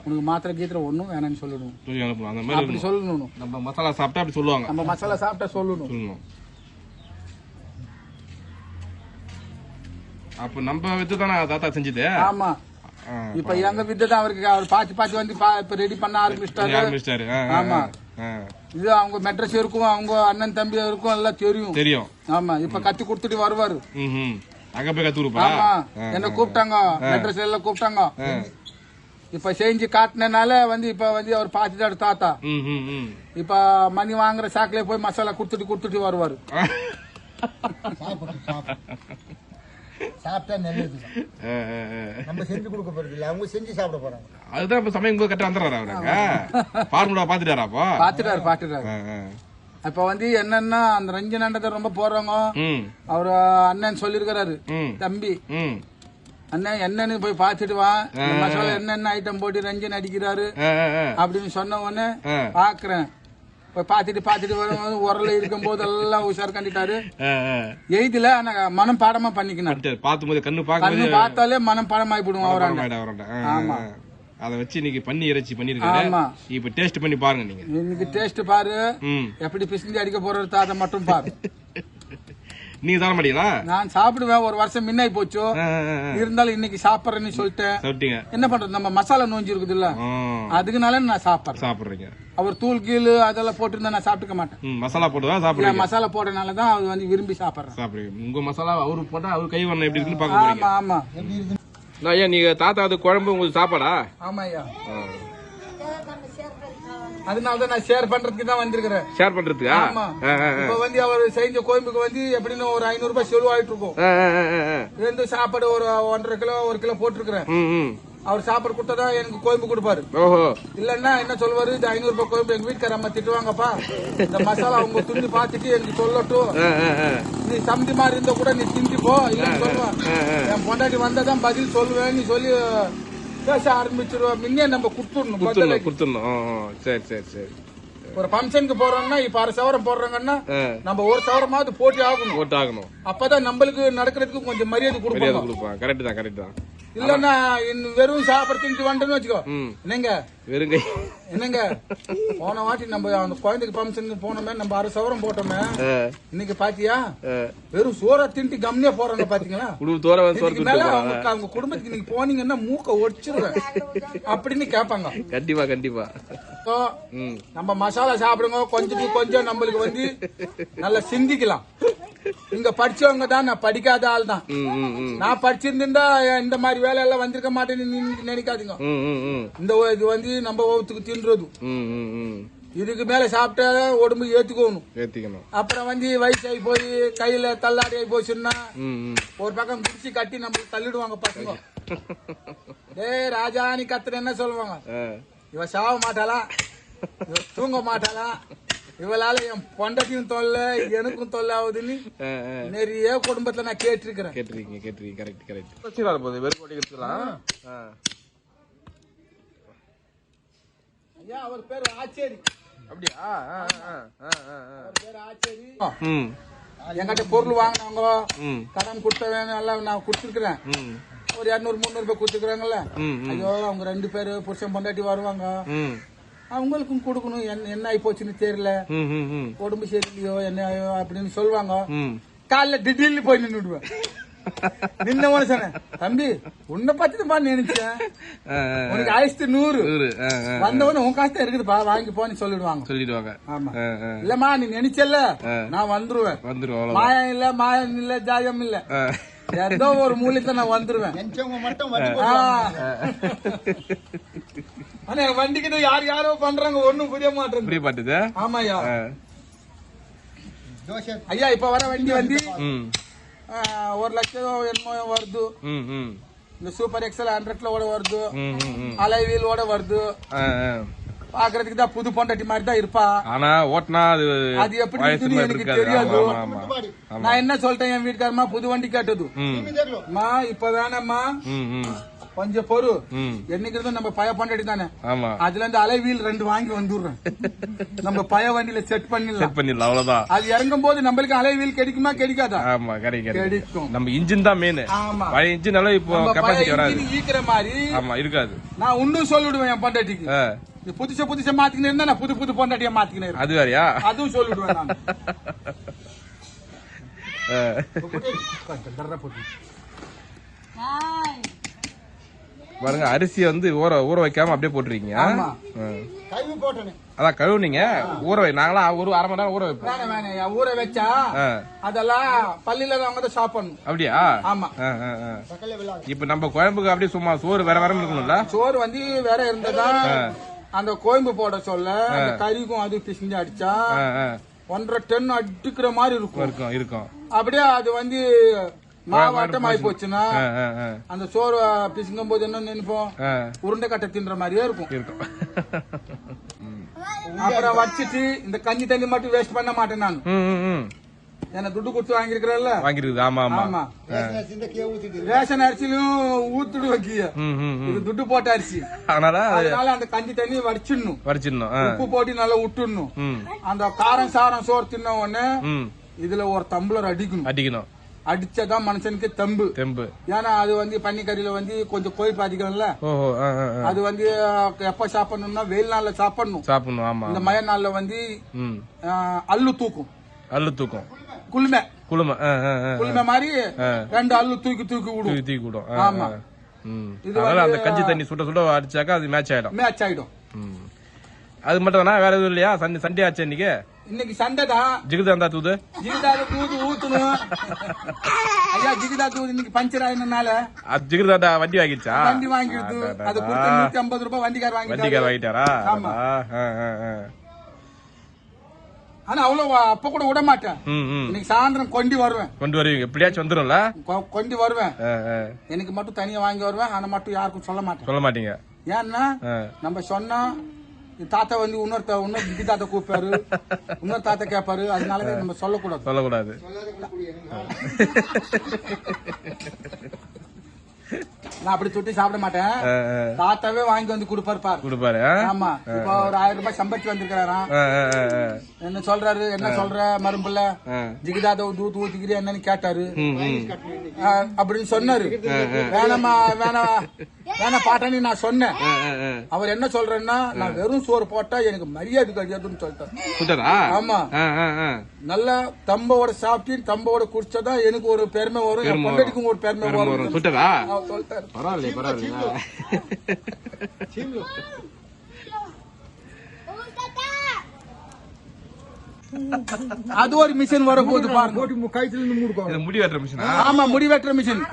உனக்கு மாத்திரை கீத்திர ஒன்னும் வேணாம்னு சொல்லணும். அப்படி சொல்லணும். நம்ம மசாலா சாப்பிட்டா அப்படி சொல்லுவாங்க. நம்ம மசாலா சாப்பிட்டா சொல்லணும். அப்ப நம்ம வித்து தானே தாத்தா செஞ்சது. ஆமா, இப்ப எங்க வித்து தான் அவருக்கு. அவர் பாத்து வந்து இப்ப ரெடி பண்ண ஆரம்பிச்சிட்டாரு. ஆமா, இது அவங்க மெட்ரஸ் இருக்கும், அவங்க அண்ணன் தம்பி இருக்கும், எல்லாம் தெரியும். ஆமா, இப்ப கத்தி கொடுத்துட்டு வருவாரு. அங்க போய் கத்து கொடுப்பா. ஆமா, என்ன கூப்பிட்டாங்க, மெட்ரஸ் எல்லாம் கூப்பிட்டாங்க. இப்ப செஞ்சு காட்டினால வந்து இப்ப வந்து அவர் பாத்துட்டாரு தாத்தா. இப்ப மணி வாங்குற சாக்குல போய் மசாலா கொடுத்துட்டு வருவாரு. சாப்பிட்டா நல்லது. நம்ம செஞ்சு கொடுக்க போறது இல்ல, அவங்க செஞ்சு சாப்பிட போறாங்க. அதுதான் இப்ப சமயம் போது கட்ட வந்துடுறாரு. அவருக்கு ஃபார்முலா பாத்துட்டாரா? பாத்துட்டாரு. அப்ப வந்து என்னன்னா அந்த ரஞ்சனாண்டத்தை ரொம்ப போறாங்க. அவரு அண்ணன் சொல்லிருக்கிறாரு, தம்பி அண்ணன் என்னன்னு போய் பாத்துட்டு வா, மசாலா என்னென்ன ஐட்டம் போட்டு ரஞ்சன் அடிக்கிறாரு அப்படின்னு சொன்ன உடனே பாக்குறேன். பாத்துட்டு வரும்போது உரல இருக்கும் போது எல்லாம் உஷார் கண்டிட்டாரு. எய்துல மனம் பாடமா பண்ணிக்கணும். கண்ணு பார்த்தாலே மனம் பாடம் ஆயிடும் அவராண்ட. ஆமா, அத வச்சு இன்னைக்கு பண்ணி இறைச்சி பண்ணிருக்காங்க. இப்ப டேஸ்ட் பண்ணி பாருங்க. நீங்க இன்னைக்கு டேஸ்ட் பாரு, எப்படி பிசிஞ்சு அடிக்க போறது அதை மட்டும் பாரு. நீங்க சாப்பிட மாட்டீங்களா? நான் சாப்பிடுவேன், ஒரு வருஷம் முன்னாடி போச்சு. இருந்தாலும் இன்னைக்கு சாப்பிடுறேன்னு சொல்லிட்டேன். என்ன பண்றது, நம்ம மசாலா நோஞ்சி இருக்குது இல்ல, அதுக்குனால நான் சாப்பிடுறீங்க. அவர் தூள் கீழு அதெல்லாம் போட்டு நான் சாப்பிட்டுக்க மாட்டேன். மசாலா போட்டுதான் சாப்பிடுறேன். மசாலா போடுறதுனாலதான் அவர் வந்து விரும்பி சாப்பிடுறேன். உங்க மசாலா அவரு போட்டா அவர் கை வண்ணம் எப்படி இருக்குன்னு பாக்க போறீங்க. ஆமா. ஐயா நீங்க தாத்தா குழம்பு உங்களுக்கு சாப்பாடா? ஆமா ஐயா, அதனாலதான் நான் ஷேர் பண்றதுக்கு தான் வந்திருக்கிறேன். ஷேர் பண்றதுக்கா? இப்ப வந்து அவர் செஞ்ச கோயம்புக்கு வந்து எப்படின்னு ஒரு 500 ரூபாய் செலவு ஆயிட்டு இருக்கும். ரெண்டு சாப்பாடு ஒரு 1.5 கிலோ 1 கிலோ போட்டிருக்கிறேன். அவர் சாப்பாடு கொடுத்தாதான் எனக்கு கோயம்பு கொடுப்பாரு. இல்லன்னா என்ன சொல்லுவாரு, இது 500 ரூபாய் கோயம்பு எங்க வீட்டுக்கார அம்மா திட்டுவாங்கப்பா, இந்த மசாலா அவங்க துண்டி பாத்துட்டு எனக்கு சொல்லட்டும், நீ சம்பி மாதிரி இருந்தா கூட நீ திண்டி போ இல்லன்னு சொல்லுவான். என் பொண்டாட்டி வந்தாதான் பதில் சொல்லுவேன் நீ சொல்லி பேச ஆரம்பிச்சிருவா. முன்னே நம்ம கொடுத்துடணும். சரி. ஒரு ஃபங்க்ஷனுக்கு போறோம்னா இப்ப 1/2 சவரம் போடுறாங்கன்னா நம்ம 1 சவரமாவது போட்டி ஆகணும். அப்பதான் நம்மளுக்கு நடக்கிறதுக்கு கொஞ்சம் மரியாதை கொடுப்பாங்க. கரெக்ட் தான். இல்லன்னா வெறும் சாப்பிட தின்ட்டு வந்துட்டோன்னு வச்சுக்கோ. என்னங்க போன வாட்டி நம்ம அந்த குழந்தைக்கு ஃபங்க்ஷனுக்கு போனோமே, நம்ம 1/2 சவரம் போட்டோமே, இன்னைக்கு பாத்தியா வெறும் சோற தின்ட்டு கம்மியா போறாங்க பாத்தீங்களா? மேல அவங்க குடும்பத்துக்கு நீங்க போனீங்கன்னா மூக்க ஒடிச்சிருவேன் அப்படின்னு கேட்பாங்க. கண்டிப்பா நம்ம மசாலா சாப்பிடுங்க, கொஞ்சம் நம்மளுக்கு வந்து நல்லா சிந்திக்கலாம். இங்க படிச்சவங்க தான், நான் படிக்காத ஆள் தான். நான் படிச்சிருந்தா இந்த மாதிரி வேலை எல்லாம் வந்திருக்க மாட்டேன்னு நினைக்காதீங்க. இந்த இது வந்து நம்ம ஓத்துக்கு தின்றது. இதுக்கு மேல சாப்பிட்டா உடம்பு ஏத்துக்கணும். அப்புறம் வந்து வயசாகி போய் கையில தள்ளாடி ஆகி போச்சுன்னா ஒரு பக்கம் குடிச்சு கட்டி நம்ம தள்ளிடுவாங்க பசங்க. டேய் ராஜா நீ கத்துற என்ன சொல்லுவாங்க, இவ சாவ மாட்டாளா, இவ தூங்க மாட்டாளா, இவளால என் பொண்டாட்டியும் தொல்லை எனக்கும் தொல்லை ஆகுதுன்னு நிறைய குடும்பத்துல நான் கேட்டிருக்கிறேன். ஐயா அவர் பேர் ஆச்சேரி. அப்படியா? பேர் ஆச்சேரி. என்கிட்ட பொருள் வாங்கினவங்க கடன் கொடுத்தவங்க எல்லாம் நான் கொடுத்துருக்கிறேன். ஒரு 200-300 ரூபாய் கொடுத்துக்கிறாங்கல்ல, ஐயோ அவங்க 2 பேரு புருஷன் பொண்டாட்டி வருவாங்க, அவங்களுக்கும் கொடுக்கணும். என்ன ஆகி போச்சுன்னு தெரியல, உடம்பு சரியில்லையோ என்ன அப்படின்னு சொல்லுவாங்க. காலைல திடீர்னு போய் நின்றுடுவேன். நின்ன மனுஷன தம்பி உன்னை பத்திப்பா நினைச்சேன், உனக்கு ஆயிரத்து 100 வந்தவன உன் காசு இருக்குதுப்பா வாங்கி போன்னு சொல்லிடுவாங்க. ஆமா இல்லம்மா நீ நினைச்சல நான் வந்துருவேன். மாயம் இல்ல ஜாயம் இல்ல, ஏதோ ஒரு மூலியத்தை நான் வந்துருவேன். ஆனா வண்டிக்கிட்ட யாரோ பண்றாங்க, ஒண்ணும் புரிய மாட்டேங்குது. ஆமாயா ஐயா, இப்ப வர வண்டி வந்து 1 லட்சம் என்னமோ வருது. இந்த சூப்பர் எக்ஸல் 100 ஓட வருது, அலைவீல் ஓட வருது. பாக்குறதுக்கு தான் புது பொண்டாட்டி மாதிரி தான் இருப்பா, ஆனா ஓட்டினா அது எப்படி எனக்கு தெரியாது. நான் என்ன சொல்லிட்டேன் என் வீட்டுக்காரமா, புது வண்டி கேட்டது இப்ப வேணாம்மா கொஞ்சம் பொறு, என்னைக்கு நம்ம பய பொண்டாட்டி தானே, அதுல இருந்து அலைவீல் 2 வாங்கி வந்துடுறேன். நம்ம பய வண்டியில செட் பண்ணிடலாம், அவ்வளவுதான். அது இறங்கும் போது நம்மளுக்கு அலைவீல் கிடைக்குமா கிடைக்காதா? கிடைக்கும். நம்ம இன்ஜின் தான் மெயின். பழைய இன்ஜின் எல்லாம் இப்போ கெபாசிட்டி வராது, ஈக்கிற மாதிரி இருக்காது. நான் இன்னும் சொல்லிடுவேன் என் பொண்டாட்டிக்கு, புதுசா மாத்திக்கினே இருந்தா நான் புது பொண்டாட்டியா மாத்திக்கினேன். அது வேறையா? அதுவும் சொல்லிடுவேன் நான். பாருங்க அரிசி வந்து ஊற வைக்காம அப்படியே போட்டுருக்கீங்க. அதான் கழுவுனீங்க ஊற வை. நாங்களாம் ஒரு 1/2 மணி நேரம் ஊற வைப்போம். ஊற வச்சா அதெல்லாம் பள்ளியில அவங்க தான் சாப்பிடணும். அப்படியா? ஆமா. இப்ப நம்ம குழம்புக்கு அப்படியே சும்மா சோறு வேற இருக்கணும்ல. சோறு வந்து வேற இருந்ததா அந்த கோயம்பு போட சொல்ல அந்த கறிக்கும் அது பிசிஞ்சு அடிச்சா 1.5 டன் அடிக்கிற மாதிரி இருக்கும். அப்படியே அது வந்து மாவாட்டம் ஆகி போச்சுன்னா அந்த சோறு பிசுங்கும் போது என்ன நினைப்போம், உருண்டை கட்டை தின்ற மாதிரியே இருக்கும். அப்புறம் வச்சுட்டு இந்த கஞ்சி தண்ணி மட்டும் வேஸ்ட் பண்ண மாட்டேன் நான். என்ன துட்டு கொடுத்து வாங்கிருக்கிறல்ல, வாங்கிருக்கு. ஆமா ஆமா. ரேஷன் அரிசியிலும் ஊத்துடு வைக்கிய, இது துட்டு போட்ட அரிசி. அதனால அந்த கஞ்சி தண்ணி வடிச்சிடணும், உப்பு போட்டு நல்லா விட்டுடணும். அந்த காரம் சாரம் சோறு தின்ன உடனே இதுல ஒரு டம்ளர் அடிக்கணும். அடிச்சாதான் மனுஷனுக்கு தெம்பு. ஏன்னா அது வந்து பன்னிக்கறியில வந்து கொஞ்சம் கொழுப்பு அதிகம்ல, அது வந்து எப்ப சாப்பிடணும்னா வெயில் நாள்ல சாப்பிடணும். இந்த மழை நாள்ல வந்து அள்ளு தூக்கும் குளுமை குளுமை குளுமை மாதிரி 2 அல்லு தூக்கி விடும். தூக்கி விடும். ஆமா. அதனால அந்த கஞ்சி தண்ணி சுட சுட அடிச்சாக்கா அது மேட்ச் ஆயிடும். அது மட்டும் தானா, வேற எதுவும் இல்லையா? சண்டே ஆச்சு இன்னைக்கு சண்டே தான். ஜிகிதா தூது ஊத்தணும். ஐயா ஜிகிதா தூது இன்னைக்கு பஞ்சர் ஆயினால அது ஜிகிதா வண்டி வாங்கிடுச்சா? வண்டி வாங்கிடுது. அது கொடுத்து 150 ரூபாய் வண்டிக்கார வாங்கிட்டாரா? ஆனா அவ்வளவு அப்ப கூட விட மாட்டேன். இன்னைக்கு சாயந்தரம் கொண்டு வருவீங்க? எப்படியாச்சும் வந்துரும்ல? கொண்டு வருவேன். எனக்கு மட்டும் தனியா வாங்கி வருவேன். ஆனா மட்டும் யாருக்கும் சொல்ல மாட்டீங்க. ஏன்னா நம்ம சொன்னா தாத்தா வந்து இன்னொரு தாத்தா கூப்பிப்பாரு, இன்னொரு தாத்தா கேட்பாரு. அதனால நம்ம சொல்லக்கூடாது. நான் அப்படி சுட்டி சாப்பிட மாட்டேன். தாத்தாவே வாங்கி வந்து கொடுப்பாரு. ஆமா. இப்போ ஒரு 1000 ரூபாய் சம்பாதிச்சு வந்திருக்காராம். என்ன சொல்ற மரும்புல ஜிகிதாத ஊத்திக்கிறியா என்னன்னு கேட்டாரு. அப்படின்னு சொன்னாரு. வேணா பாட்டானு நான் சொன்னேன். அவர் என்ன சொல்றேன்னா, நான் வெறும் சோறு போட்டா எனக்கு மரியாதை கிடையாதுன்னு சொல்லிட்டாரு. ஆமா. நல்லா தம்போட சாப்பிட்டு தம்போட குடிச்சதான் எனக்கு ஒரு பெருமை வரும், என் பொண்டாட்டிக்கும் ஒரு பெருமை வரும் சொல்லிட்டாரு. அது ஒரு மிஷின் வர போகுது பாருங்க. முடி வெட்டுற மிஷின். ஆமா, முடி வெட்டுற மிஷின்.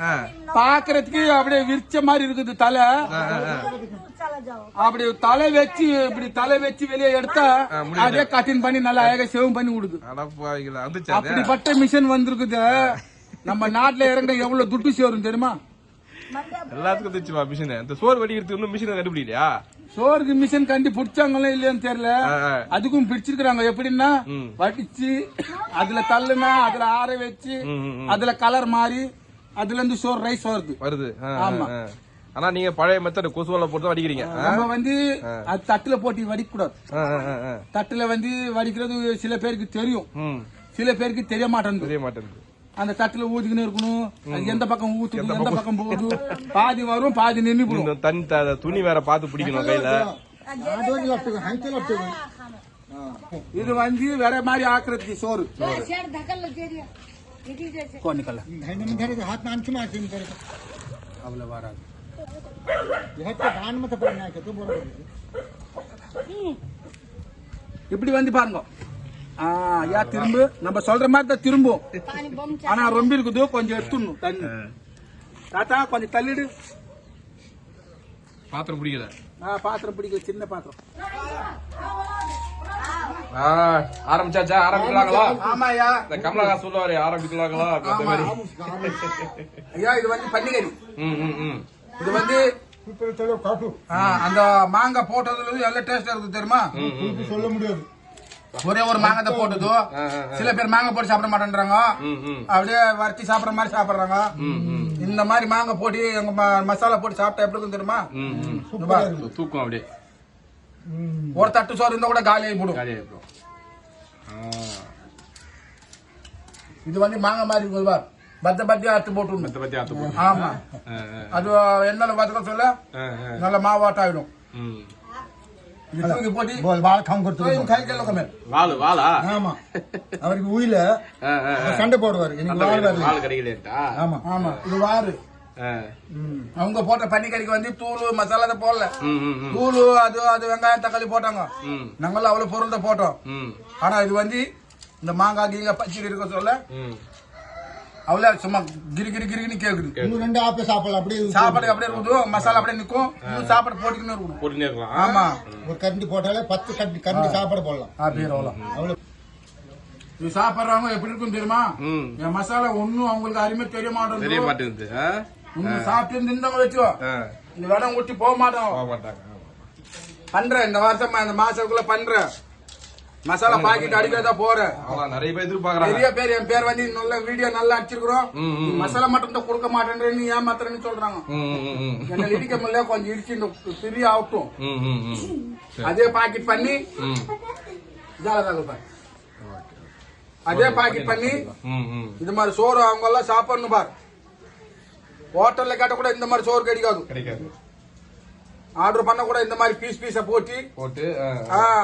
பாக்குறதுக்கு அப்படியே விரிச்ச மாதிரி இருக்குது தலை. அப்படி தலை வச்சு வெளியே எடுத்தா அதே கட்டிங் பண்ணி நல்லா அழகா சேவ் பண்ணி விடுது. அப்படிப்பட்ட மிஷின் வந்திருக்குது. நம்ம நாட்டுல இறங்க எவ்வளவு துட்டு சேரும் தெரியுமா? எல்லாத்துக்கும் தெரிச்சுமா மிஷின்? இந்த சோறு வடிக்கிறதுக்கு மிஷின் கண்டுபிடிக்கலையா? சோறுக்கு மிஷின் கண்டி பிடிச்சாங்களோ இல்லையான்னு தெரியல. அதுக்கும் பிடிச்சிருக்காங்க. எப்படின்னா வடிச்சு அதுல தள்ளுனா அதுல ஆற வச்சு அதுல கலர் மாறி அதுல இருந்து சோறு ரைஸ் வருது. ஆமா. ஆனா நீங்க பழைய மெத்தட் கொசுவல போட்டு வடிக்கிறீங்க. நம்ம வந்து அது தட்டுல போட்டு வடிக்க கூடாது. தட்டுல வந்து வடிக்கிறது சில பேருக்கு தெரியும், சில பேருக்கு தெரிய மாட்டேங்குது. அந்த தட்டுல ஊதிக்கின்னு இருக்கணும். அது எந்த பக்கம் ஊத்துது, எந்த பக்கம் போகுது, பாதி வரும் பாதி நின்று போடும். தண்ணி துணி வேற பாத்து பிடிக்கணும் கையில. இது வந்து வேற மாதிரி ஆக்குறதுக்கு சோறு. அவ்வளவு வராது. இப்படி வந்து பாருங்க. திரும்ப நம்ம சொல்ற மாதிரி தான் திரும்பும். ஆனா ரொம்ப இருக்குது, கொஞ்சம் எடுத்துடணும் தண்ணி. தாத்தா கொஞ்சம் தள்ளிடு. பாத்திரம் பிடிக்கல. பாத்திரம் பிடிக்கல, சின்ன பாத்திரம். ஆரம்பிச்சாச்சா? ஆரம்பிக்கலாங்களா? ஆமாயா. இந்த கமலா சொல்லுவாரு ஆரம்பிக்கலாங்களா? ஐயா இது வந்து பன்னிக்கறி. இது வந்து அந்த மாங்காய் போட்டதுல எல்லாம் டேஸ்டா இருக்கு தெரியுமா? சொல்ல முடியாது. ஒரே ஒரு மாங்காய் போட்டது. சில பேர் மாங்காய் போட்டு சாப்பிட மாட்டேன்றாங்க, அப்படியே வறுத்தி சாப்பிடுற மாதிரி சாப்பிடுறாங்க. இந்த மாதிரி மாங்காய் போட்டு எங்க மசாலா போட்டு சாப்பிட்டா எப்படி இருக்கும் தெரியுமா? தூக்கம் அப்படியே. ஒரு தட்டு சோறு இருந்தா கூட காலி ஆகி போடும். இது வந்து மாங்காய் மாதிரி இருக்குல்ல, பத்தியா அத்து போட்டு. ஆமா. அது எண்ணெயில வதக்க சொல்ல நல்ல மாவாட்டம் ஆயிடும். அவருக்கு உயில சண்டை போடுவாரு. அவங்க போட்ட பன்னிக்கறிக்கு வந்து தூள் மசாலா போடல. தூள் அது வெங்காயம் தக்காளி போட்டாங்க. நாங்களும் அவ்வளவு பொருள் தான் போட்டோம். ஆனா இது வந்து இந்த மாங்காய் கீங்க பச்சை இருக்க சொல்ல அவ்வளவு சும்மா கிரி கிரி கிரின்னு கேக்குது. ரெண்டு ஆப்பே சாப்பிடலாம். அப்படியே சாப்பாடு அப்படியே இருக்கும், மசாலா அப்படியே நிக்கும். சாப்பாடு போட்டுக்கின்னு இருக்கும். ஆமா, ஒரு கரண்டி போட்டாலே 10 கரண்டி சாப்பாடு போடலாம். அவ்வளவு இது சாப்பிடுறவங்க எப்படி இருக்கும் தெரியுமா? என் மசாலா ஒன்னும் அவங்களுக்கு அருமை தெரிய மாட்டேங்குது. சாப்பிட்டு இருந்தவங்க வச்சோ இந்த விடம் ஊட்டி போக மாட்டாங்க. பண்றேன் இந்த வருஷம் இந்த மாசத்துக்குள்ள பண்றேன். மசாலா பாக்கெட் அடிக்கிறதா போறேன். நிறைய பேர் எதிர்பார்க்கறாங்க. நிறைய பேர் என் பேர் வந்து நல்ல வீடியோ நல்லா அடிச்சிருக்கிறோம், மசாலா மட்டும் தான் கொடுக்க மாட்டேன்னு ஏமாத்துறேன்னு சொல்றாங்க. என்ன இடிக்க முடியல, கொஞ்சம் இடிச்சு இந்த பிரிய ஆகட்டும். அதே பாக்கெட் பண்ணி அதே பாக்கெட் பண்ணி இந்த மாதிரி சோறு அவங்க எல்லாம் சாப்பிடணும் பாரு. ஹோட்டல்ல கேட்ட கூட இந்த மாதிரி சோறு கிடைக்காது. ஆர்டர் பண்ண கூட இந்த மாதிரி பீஸா போட்டு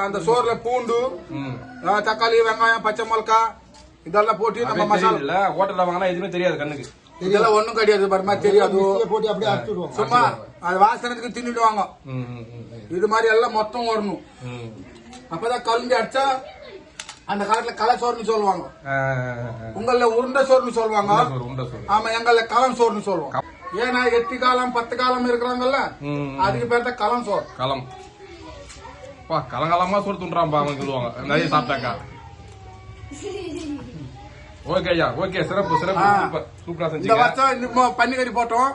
அந்த சோறுல பூண்டு, தக்காளி, வெங்காயம், பச்சை மிளகா இதெல்லாம் போட்டு நம்ம மசாலா இல்ல ஹோட்டல்ல வாங்கினா எதுவுமே தெரியாது கண்ணுக்கு. இதெல்லாம் ஒண்ணும் கிடையாது பாரு மாதிரி தெரியாது. மிக்ஸில போட்டு அப்படியே அரைச்சிடுவோம். சும்மா அது வாசனத்துக்கு தின்னுடுவாங்க. இது மாதிரி எல்லாம் மொத்தம் வரணும். அப்பதான் கலுண்டி அடிச்சா அந்த காலத்துல களை சோறுன்னு சொல்லுவாங்க. உங்கள உருண்டை சோறுன்னு சொல்லுவாங்க. ஆமா, எங்கள களம் சோறுன்னு சொல்லுவாங்க. ஏன்னா 8 காலம் 10 காலம் இருக்கிறாங்கல்ல, அதுக்கு பேர் தான் களம் சோறு. களம் கலங்காலமா சோறு துண்டுறான்பா அவங்க சொல்லுவாங்க நிறைய சாப்பிட்டாக்கா. ஓகே ஐயா, ஓகே, சிறப்பு சிறப்பு, சூப்பரா இந்த செஞ்சீங்க. வருஷம் இந்த பன்னிக்கறி போட்டோம்.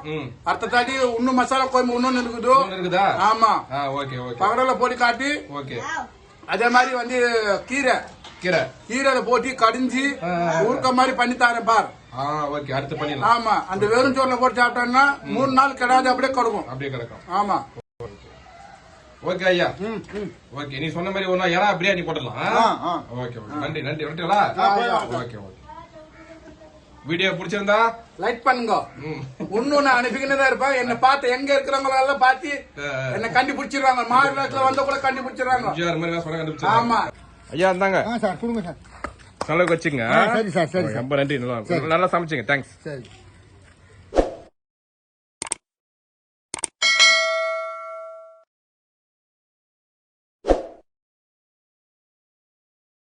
அடுத்த தாட்டி இன்னும் மசாலா கோயம்பு இன்னொன்னு இருக்குதா? ஆமா, ஓகே ஓகே, பகடல போட்டு காட்டி. ஓகே, அதே மாதிரி வந்து கீரை போட்டு கடிஞ்சு ஊருக்க மாதிரி பண்ணி தரேன் பார். ஓகே, அடுத்து பண்ணிடலாம். ஆமா, அந்த வெறும் சோறுல போட்டு சாப்பிட்டோம்னா 3 நாள் கிடாது, அப்படியே கிடக்கும். ஆமா, ஓகே ஐயா, ஓகே, நீ சொன்ன மாதிரி ஒண்ணா யாரா பிரியாணி போட்டுடலாம். ஓகே, நன்றி நன்றி, வரட்டுங்களா? ஓகே ஓகே, வீடியோ பிடிச்சிருந்தா லைக் பண்ணுங்க. இன்னும் நான் அனுப்பிக்கிட்டு இருப்பேன். என்ன பார்த்து எங்க இருக்கிறவங்க எல்லாம் பார்த்து என்ன கண்டுபிடிச்சிருவாங்க. மாநிலத்துல வந்த கூட கண்டுபிடிச்சிருவாங்க. ஆமா ஐயா, இருந்தாங்க சார் கொடுங்க சார். செலவுக்கு வச்சுங்க. சரி சார், சரி, ரொம்ப நன்றி, நல்லா சமைச்சிங்க, தேங்க்ஸ். சரி.